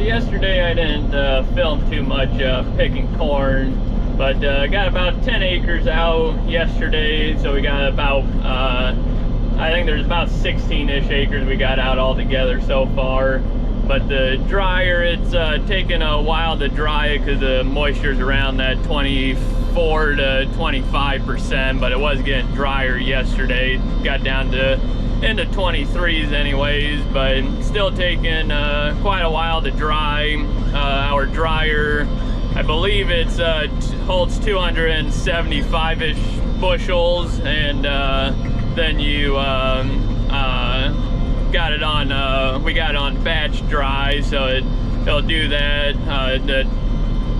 Yesterday I didn't film too much picking corn, but got about 10 acres out yesterday, so we got about I think there's about 16-ish acres we got out altogether so far. But the dryer, it's taken a while to dry it because the moisture's around that 24 to 25%, but it was getting drier yesterday. Got down to into 23s anyways, but still taking quite a while to dry. Our dryer, I believe it's holds 275-ish bushels, and then you got it on we got it on batch dry, so it'll do that, the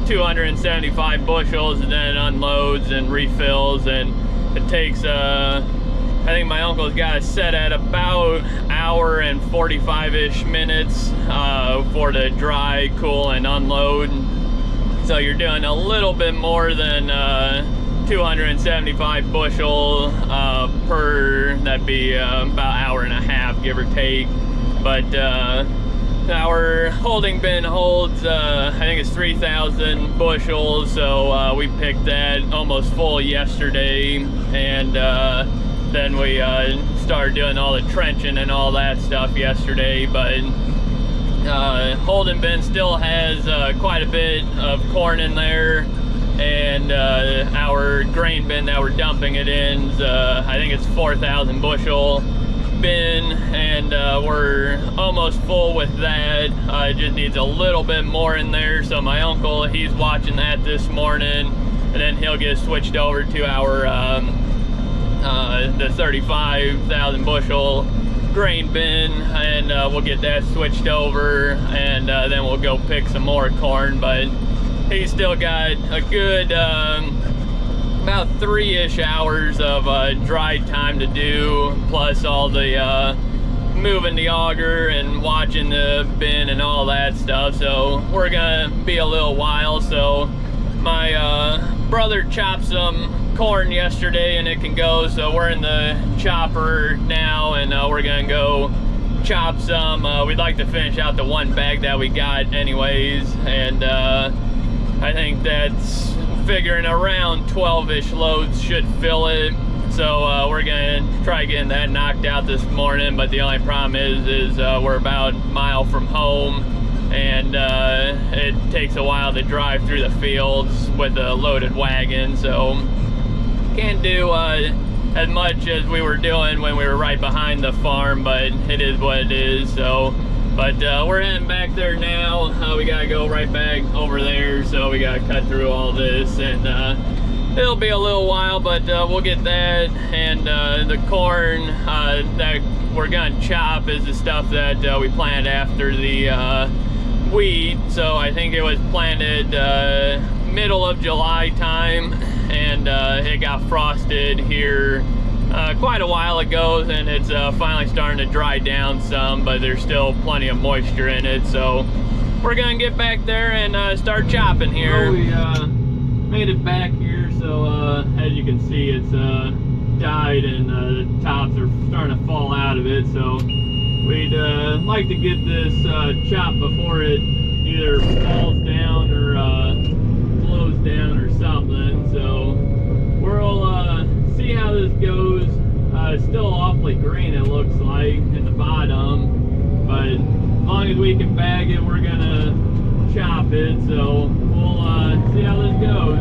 275 bushels, and then it unloads and refills, and it takes I think my uncle's got it set at about hour and 45-ish minutes for the dry, cool, and unload. So you're doing a little bit more than 275 bushel per, that'd be about hour and a half, give or take. But our holding bin holds, I think it's 3,000 bushels, so we picked that almost full yesterday, and then we started doing all the trenching and all that stuff yesterday. But holding bin still has quite a bit of corn in there, and our grain bin that we're dumping it in is, I think it's 4,000 bushel bin, and we're almost full with that. It just needs a little bit more in there, so my uncle, he's watching that this morning, and then he'll get switched over to our the 35,000 bushel grain bin, and we'll get that switched over, and then we'll go pick some more corn. But he's still got a good about 3-ish hours of dry time to do, plus all the moving the auger and watching the bin and all that stuff. So we're gonna be a little while. So my brother chopped some corn yesterday, and it can go, so we're in the chopper now, and we're gonna go chop some. We'd like to finish out the one bag that we got anyways, and I think that's figuring around 12-ish loads should fill it. So we're gonna try getting that knocked out this morning, but the only problem is we're about a mile from home, and it takes a while to drive through the fields with a loaded wagon, so can't do as much as we were doing when we were right behind the farm, but it is what it is. So but we're heading back there now. We gotta go right back over there, so we gotta cut through all this, and it'll be a little while, but we'll get that. And the corn that we're gonna chop is the stuff that we planted after the wheat. So I think it was planted middle of July time, and it got frosted here quite a while ago, and it's finally starting to dry down some, but there's still plenty of moisture in it. So we're gonna get back there and start chopping here. Well, we made it back here, so as you can see, it's died, and the tops are starting to fall out of it. So we'd like to get this chopped before it either falls down or blows down or something. So we'll see how this goes. It's still awfully green, it looks like, in the bottom, but as long as we can bag it, we're gonna chop it. So we'll see how this goes.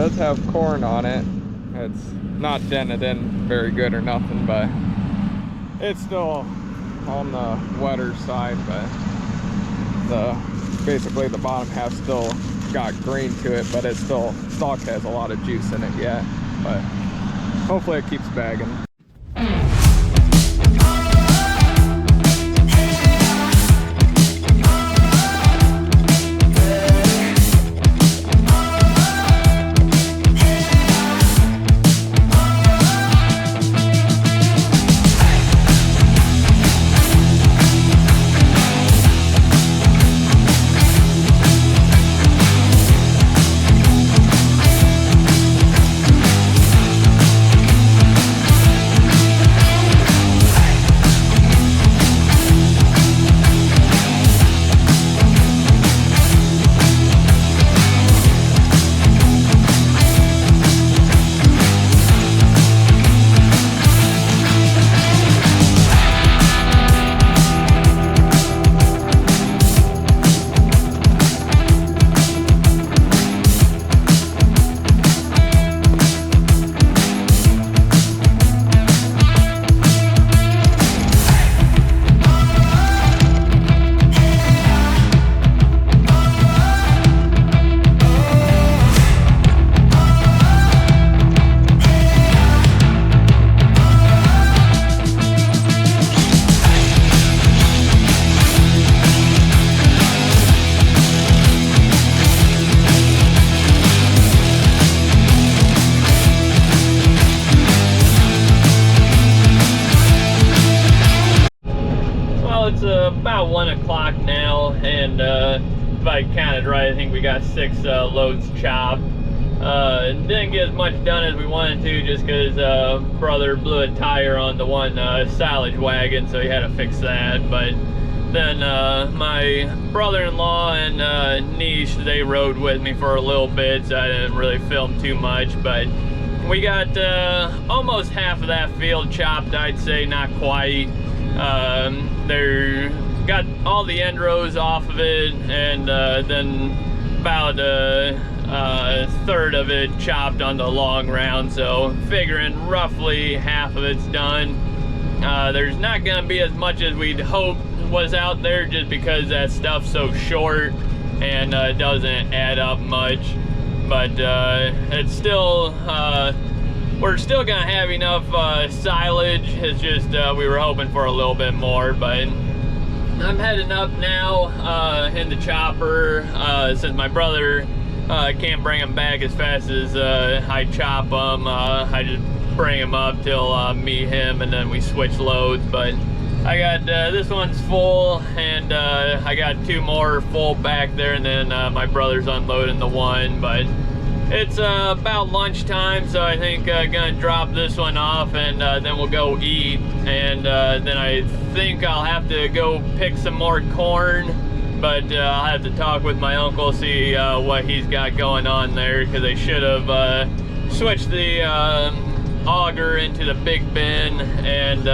does have corn on it. It's not dented in very good or nothing, but it's still on the wetter side. But basically the bottom half still got green to it, but it still stalk has a lot of juice in it yet. But hopefully it keeps bagging. It's about 1 o'clock now, and if I counted right, I think we got 6 loads chopped. Didn't get as much done as we wanted to, just because brother blew a tire on the one silage wagon, so he had to fix that. But then my brother-in-law and niece, they rode with me for a little bit, so I didn't really film too much. But we got almost half of that field chopped, I'd say, not quite. They got all the end rows off of it, and then about a third of it chopped on the long round, so figuring roughly half of it's done. There's not gonna be as much as we'd hope was out there, just because that stuff's so short and doesn't add up much. But it's still we're still gonna have enough silage. It's just we were hoping for a little bit more. But I'm heading up now in the chopper, since my brother can't bring them back as fast as I chop them. I just bring them up till me, him, and then we switch loads. But I got this one's full, and I got 2 more full back there, and then my brother's unloading the one. But it's about lunchtime, so I think gonna drop this one off, and then we'll go eat. And then I think I'll have to go pick some more corn, but I'll have to talk with my uncle, see what he's got going on there, because they should have switched the auger into the big bin, and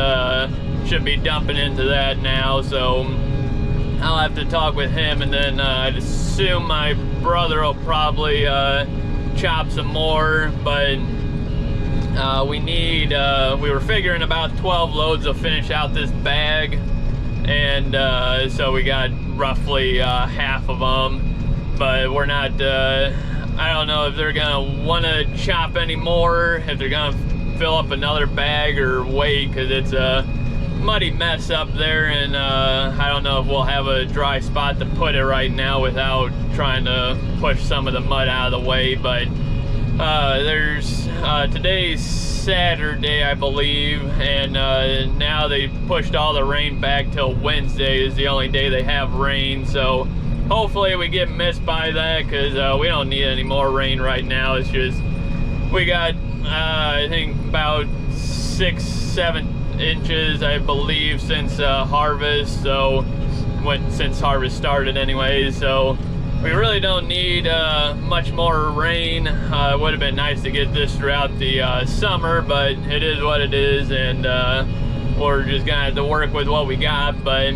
should be dumping into that now. So I'll have to talk with him, and then I'd assume my brother will probably chop some more. But we were figuring about 12 loads will finish out this bag, and so we got roughly half of them. But we're not I don't know if they're gonna want to chop any more, if they're gonna fill up another bag or wait, because it's a muddy mess up there, and I don't know if we'll have a dry spot to put it right now without trying to push some of the mud out of the way. But there's today's Saturday, I believe, and now they pushed all the rain back till Wednesday is the only day they have rain. So hopefully we get missed by that, because we don't need any more rain right now. It's just we got I think about 6-7 inches, I believe, since harvest. So since harvest started anyways, so we really don't need much more rain. It would have been nice to get this throughout the summer, but it is what it is, and we're just gonna have to work with what we got. But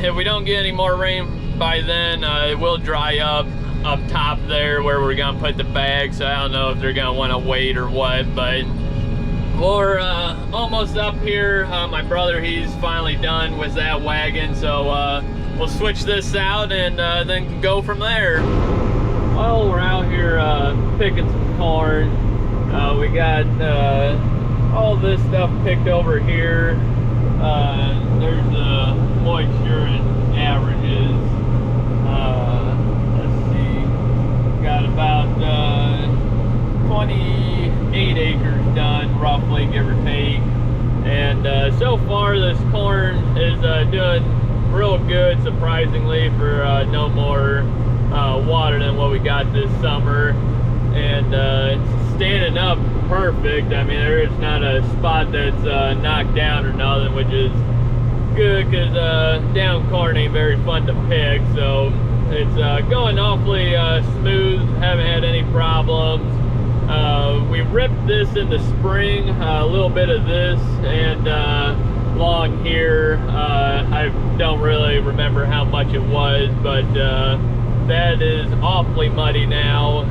if we don't get any more rain by then, it will dry up. up top there where we're gonna put the bag, so I don't know if they're gonna want to wait or what, but we're almost up here. My brother, he's finally done with that wagon, so we'll switch this out and then go from there. While we're out here picking some corn, we got all this stuff picked over here. There's the moisture and averages. Let's see, got about 28 acres done, roughly, give or take. And so far this corn is doing real good, surprisingly, for no more water than what we got this summer. And it's standing up perfect. I mean, there is not a spot that's knocked down or nothing, which is good, because down corn ain't very fun to pick. So it's going awfully smooth, haven't had any problems. We ripped this in the spring, a little bit of this, and along here, I don't really remember how much it was, but that is awfully muddy now.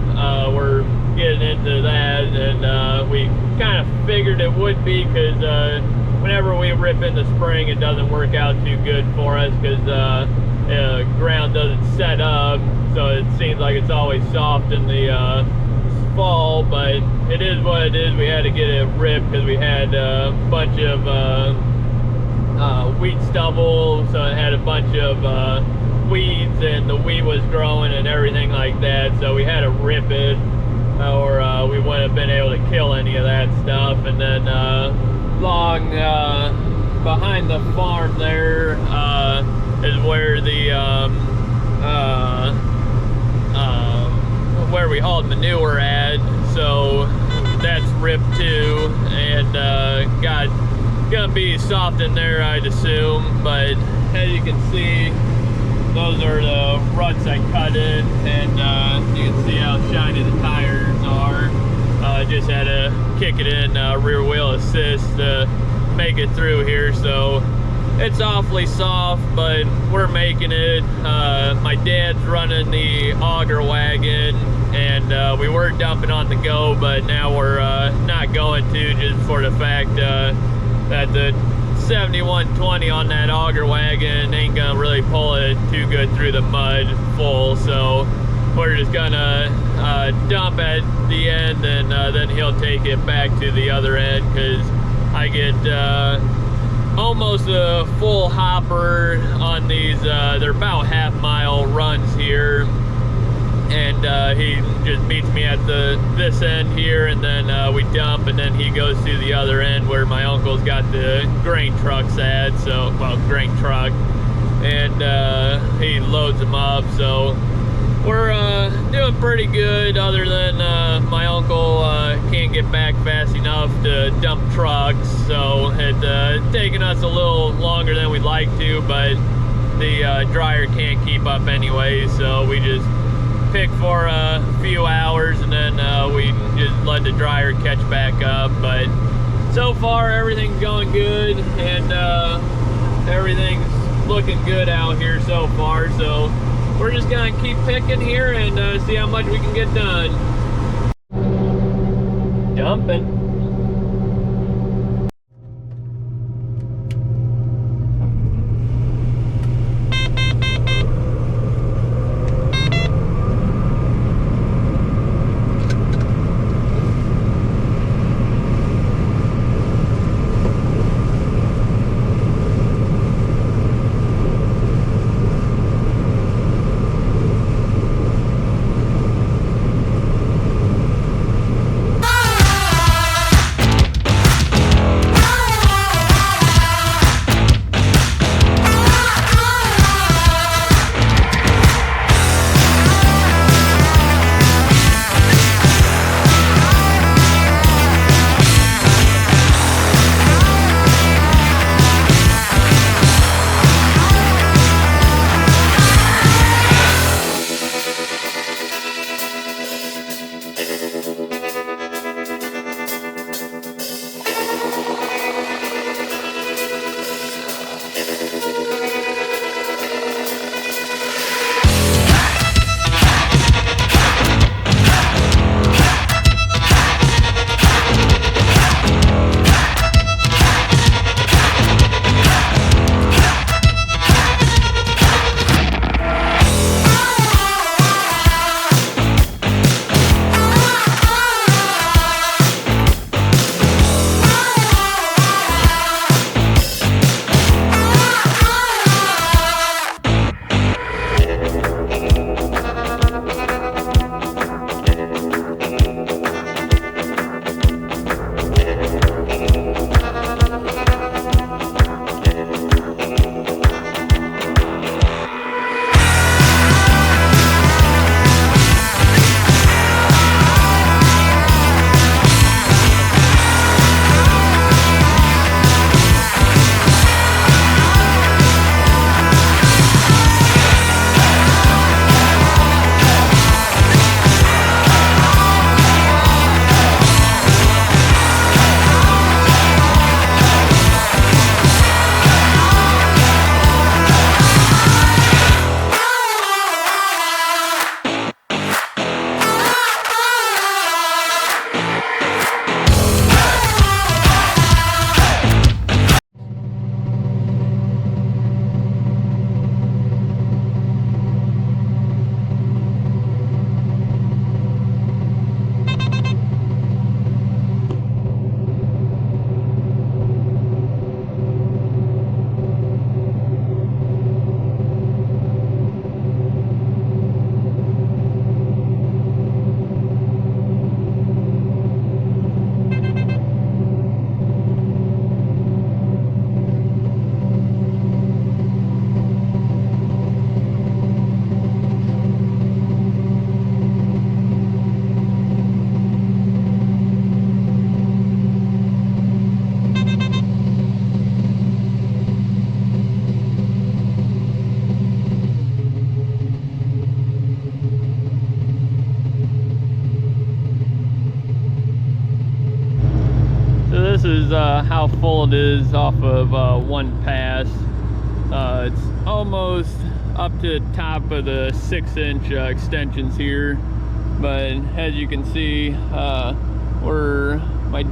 We're getting into that, and we kind of figured it would be, because whenever we rip in the spring, it doesn't work out too good for us, because ground doesn't set up, so it seems like it's always soft in the fall. But it is what it is. We had to get it ripped because we had a bunch of wheat stubble, so it had a bunch of weeds, and the wheat was growing and everything like that, so we had to rip it, or we wouldn't have been able to kill any of that stuff. And then along behind the farm there is where the where we hauled manure at, so that's ripped too, and gonna be soft in there, I'd assume. But as you can see, those are the ruts I cut in, and you can see how shiny the tires are. Just had to kick it in rear wheel assist to make it through here, so it's awfully soft, but we're making it. My dad's running the auger wagon, and we were dumping on the go, but now we're not going to, just for the fact that the 7120 on that auger wagon ain't gonna really pull it too good through the mud full. So we're just gonna dump at the end, and then he'll take it back to the other end, because I get almost a full hopper on these. They're about half-mile runs here, and he just meets me at this end here, and then we dump, and then he goes to the other end where my uncle's got the grain trucks at. So, well, grain truck, and he loads them up. So we're doing pretty good, other than my uncle can't get back fast enough to dump trucks, so it's taking us a little longer than we'd like to, but the dryer can't keep up anyway, so we just pick for a few hours, and then we just let the dryer catch back up. But so far everything's going good, and everything's looking good out here so far, so we're just gonna keep picking here and see how much we can get done. Dumping. this is how full it is off of one pass. It's almost up to the top of the 6-inch extensions here, but as you can see, my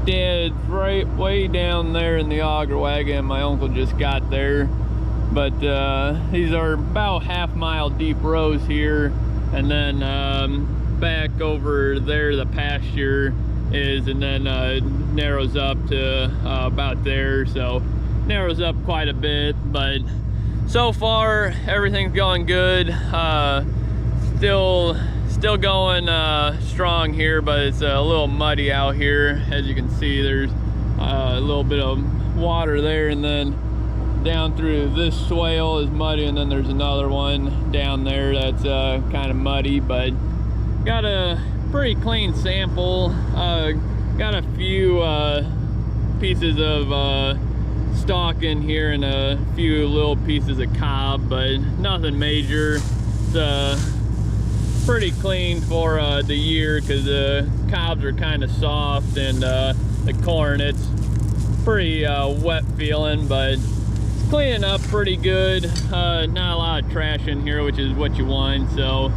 dad's right way down there in the auger wagon. My uncle just got there, but these are about half-mile deep rows here, and then back over there the pasture is, and then narrows up to about there, so narrows up quite a bit. But so far everything's going good. Still going strong here, but it's a little muddy out here. As you can see, there's a little bit of water there, and then down through this swale is muddy, and then there's another one down there that's kind of muddy, but got a pretty clean sample. Got a few pieces of stalk in here and a few little pieces of cob, but nothing major. It's pretty clean for the year, because the cobs are kind of soft, and the corn, it's pretty wet feeling, but it's cleaning up pretty good. Not a lot of trash in here, which is what you want. So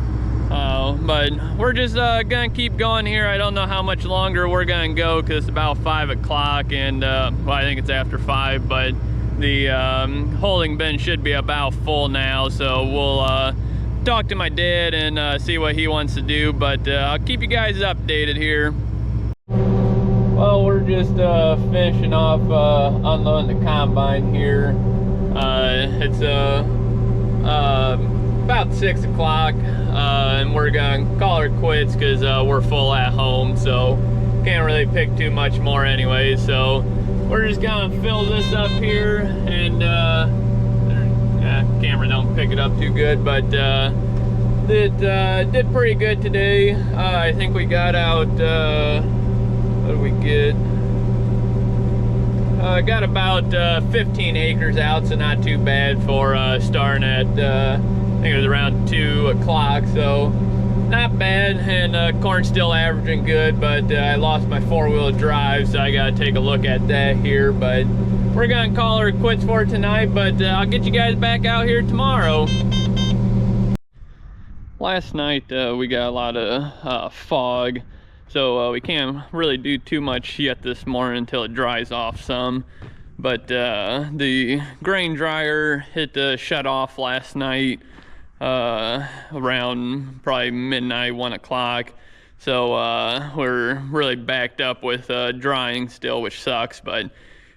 but we're just gonna keep going here. I don't know how much longer we're gonna go, because it's about 5 o'clock, and well, I think it's after 5, but the holding bin should be about full now, so we'll talk to my dad and see what he wants to do, but I'll keep you guys updated here. Well, we're just finishing off unloading the combine here. It's about 6 o'clock, and we're gonna call her quits because we're full at home, so can't really pick too much more anyway. So we're just gonna fill this up here, and camera don't pick it up too good, but it did pretty good today. I think we got out, what did we get? Got about 15 acres out, so not too bad for starting at, I think it was around 2 o'clock, so not bad. And corn's still averaging good, but I lost my 4-wheel drive, so I gotta take a look at that here. But we're gonna call her quits for tonight, but I'll get you guys back out here tomorrow. Last night we got a lot of fog, so we can't really do too much yet this morning until it dries off some. But the grain dryer hit shut off last night around probably midnight, 1 o'clock. So we're really backed up with drying still, which sucks, but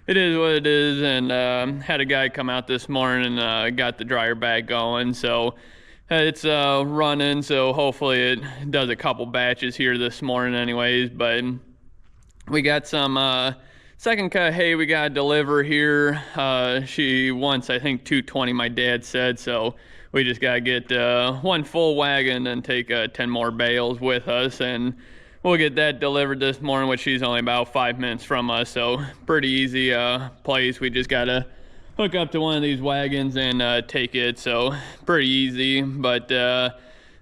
it is what it is. And had a guy come out this morning and got the dryer back going, so it's running. So hopefully it does a couple batches here this morning anyways. But we got some second cut hay we gotta deliver here. She wants, I think, 220, my dad said, so we just gotta get one full wagon and take 10 more bales with us, and we'll get that delivered this morning, which she's only about 5 minutes from us, so pretty easy place. We just gotta hook up to one of these wagons and take it, so pretty easy. But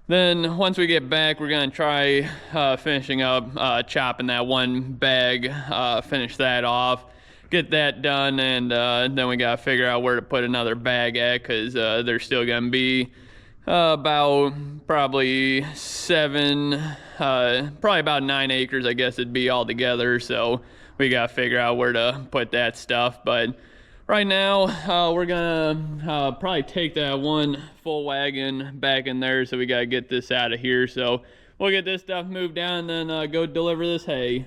then once we get back, we're gonna try finishing up chopping that one bag, finish that off, get that done, and then we gotta figure out where to put another bag at, because there's still gonna be about probably about 9 acres, I guess it'd be all together, so we gotta figure out where to put that stuff. But right now we're gonna probably take that one full wagon back in there, so we gotta get this out of here. So we'll get this stuff moved down and then go deliver this hay.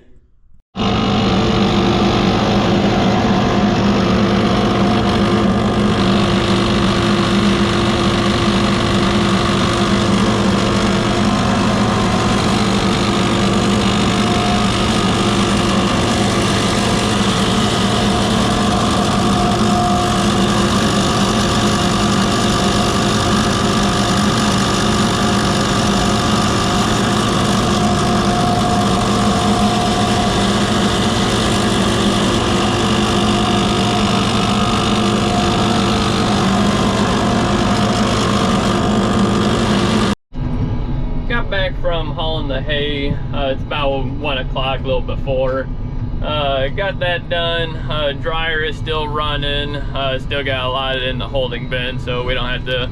Got back from hauling the hay. It's about 1 o'clock, a little before. got that done. Dryer is still running. Still got a lot in the holding bin, so we don't have to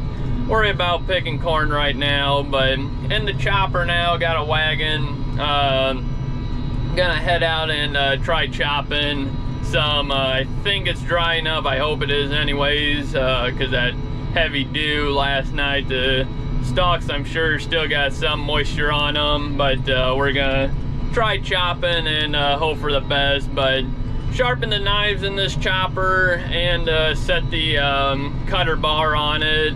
worry about picking corn right now. But in the chopper now, got a wagon. Gonna head out and try chopping some. I think it's dry enough. I hope it is anyways, because that heavy dew last night, the stalks I'm sure still got some moisture on them. But we're gonna try chopping and hope for the best. But sharpen the knives in this chopper and set the cutter bar on it.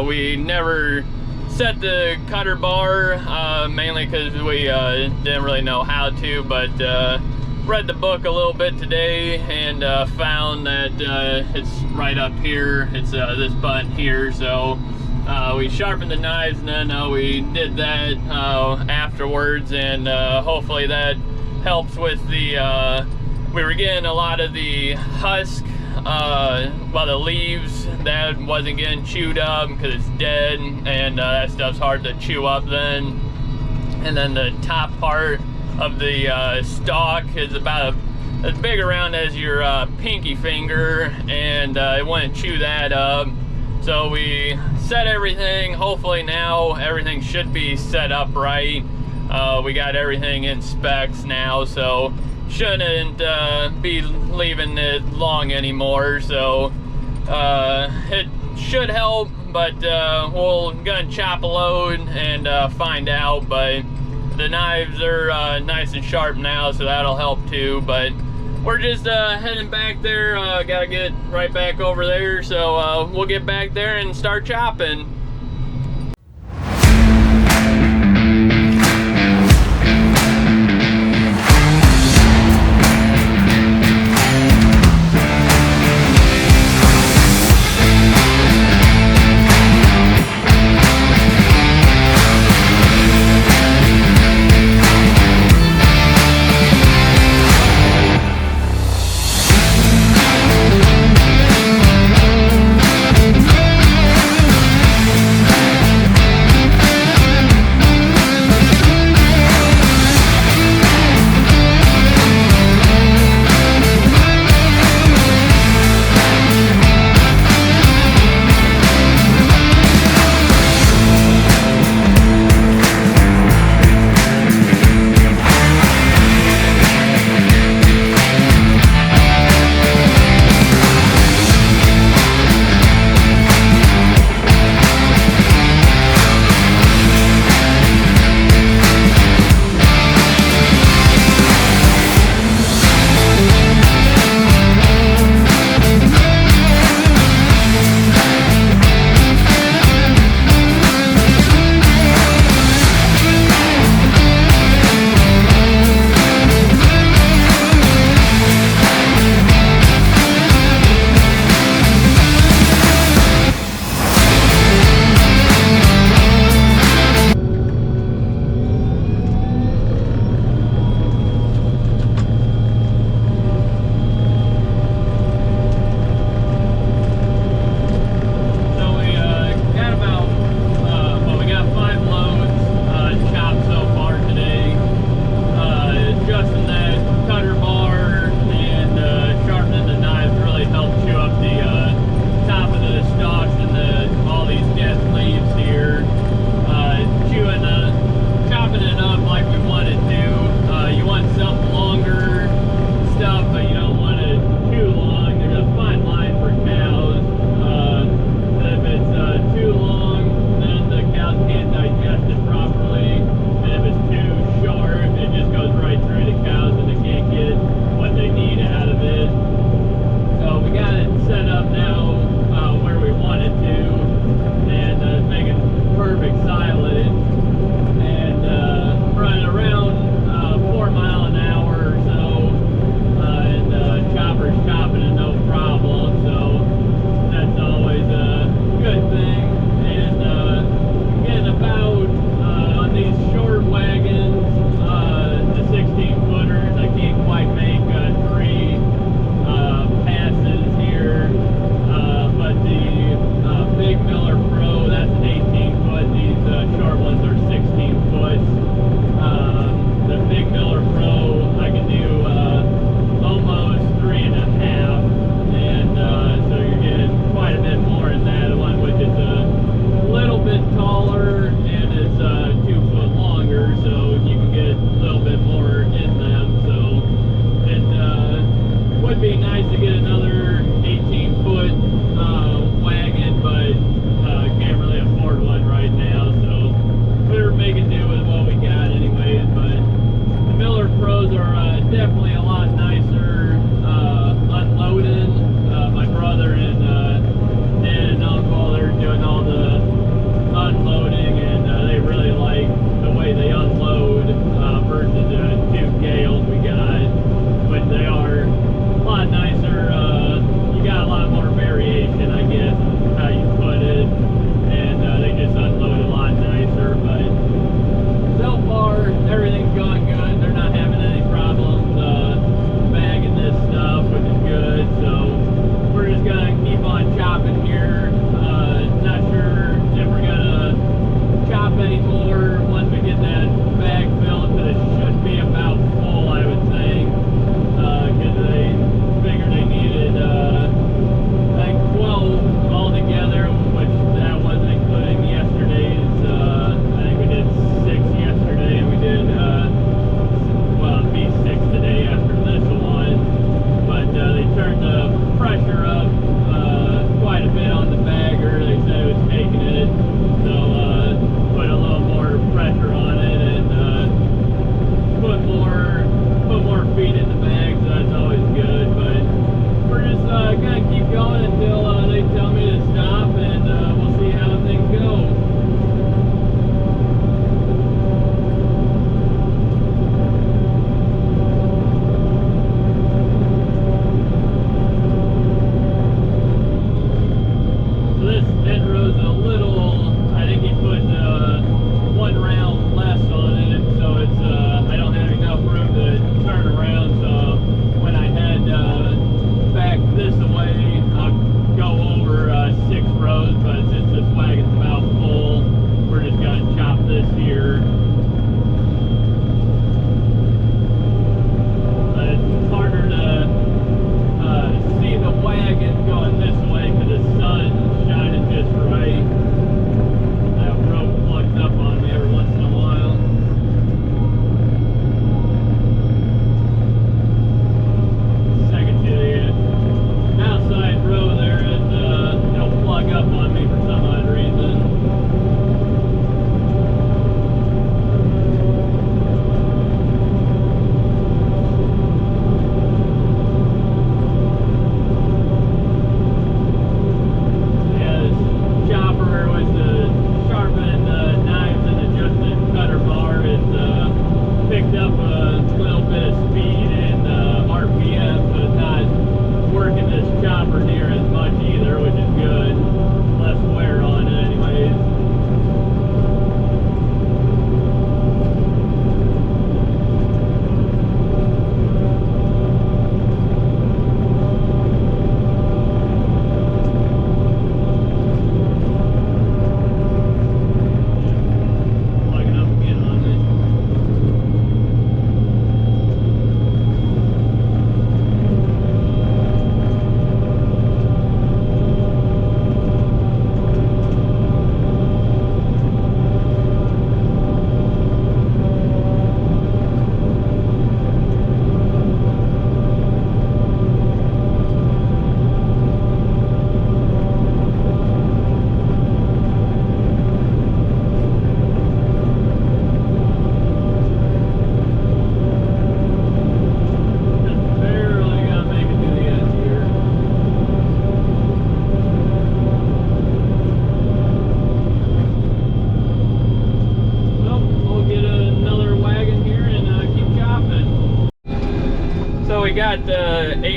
We never set the cutter bar, mainly because we didn't really know how to, but read the book a little bit today and found that it's right up here. It's this button here, so we sharpened the knives, and then we did that afterwards, and hopefully that helps with the we were getting a lot of the husk, well, the leaves that wasn't getting chewed up because it's dead, and that stuff's hard to chew up then. And then the top part of the stalk is about as big around as your pinky finger, and it wouldn't chew that up. So we set everything. Hopefully now everything should be set up right. We got everything in specs now, so shouldn't be leaving it long anymore. So it should help, but we're gonna chop a load and find out. But the knives are nice and sharp now, so that'll help too. But we're just heading back there. Gotta get right back over there, so we'll get back there and start chopping.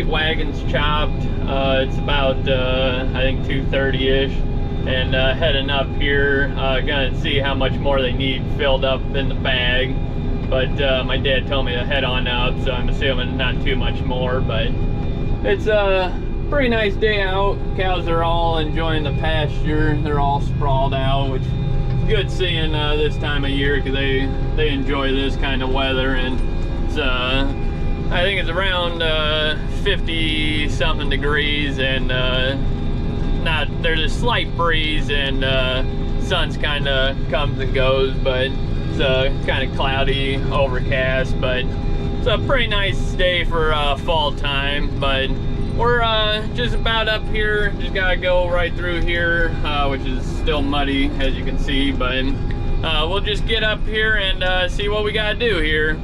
wheat wagon's chopped. It's about I think 2:30ish, and heading up here, gonna see how much more they need filled up in the bag. But my dad told me to head on up, so I'm assuming not too much more. But it's a pretty nice day out. Cows are all enjoying the pasture. They're all sprawled out, which is good seeing this time of year, because they enjoy this kind of weather. And it's I think it's around 50 something degrees, and there's a slight breeze, and sun's kind of comes and goes, but it's kind of cloudy, overcast. But it's a pretty nice day for fall time. But we're just about up here. Just gotta go right through here, which is still muddy, as you can see. But we'll just get up here and see what we gotta do here.